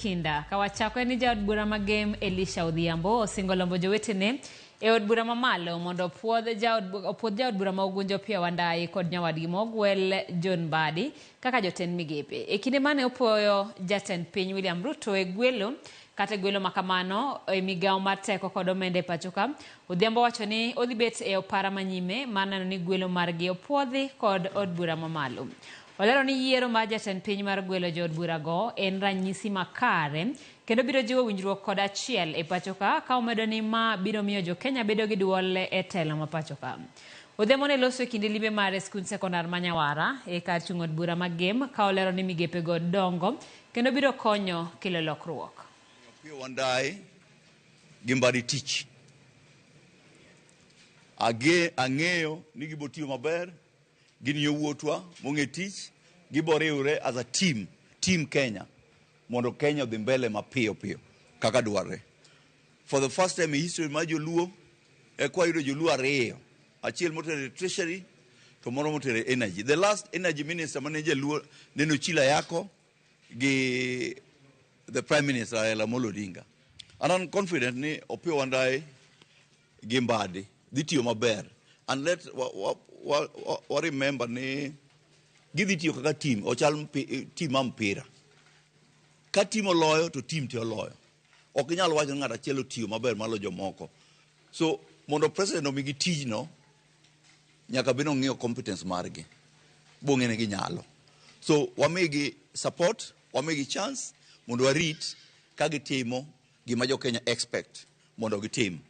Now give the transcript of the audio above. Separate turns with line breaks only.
Kinda kawachako ni Jaod bura ma Gem Elisha Odhiambo osingo lombo jowetene e od bura mamalo mondo puodh Jaod bura ma Ogunjo pia Wandayi kod nyawadgi mogwel Mbadi kaka jotend migepe. E kinde mane opoyo jatend piny William Ruto e gwelo kata gwelo makamano e migawo mar teko kod omenda e pachoka, Odhiambo wacho ni odhi bet e opara manyime maneno ni gwelo margi opuodhi kod od bura mamalo. Olero ni yiero mar jatend piny mar gwelo jood bura go en ranyisi makare kendo biro jiwo winjruok kod achiel e pachoka ka omedo ni ma biro miyo jo Kenya bedo gi duol e telo ma pachoka. Odhiambo ne loso kinde limbe mar skul sekondar ma Nyawara e kar chung' od bura ma Gem ka olero ni migepe go dongo kendo biro konyo kelo lokruok.
Wandayi gi Mbadi tich. Ang'eyo ni gibotiyo maber, gin yowuotwa mong'e tich, giboriwre as a team Kenya, mondo Kenya dhi mbele mapiyo kaka dwarre. For the first time in history mar joluo, kwa yudo joluo ariyo, achiel motere treasury to moro motere energy. The last energy minister mane jaluo neno Chila Yako gi the prime minister Ramogi Odinga. And I'm confident ni Opiyo Wandayi gi Mbadi dhi tiyo maber. And let remember ni gidhi tiyo kaka team, ochal team mpira. Ka team oloyo to team te oloyo. Ok inyal wacho ng'ato achiel otiyo maber malo jomoko. So mondo president omigi tijno, nyaka bino ng'iyo competence margi. Bong'ene gi nyalo. So wamigi support, wamigi chance mondo warit ka gitimo gima jo Kenya expect mondo gitim.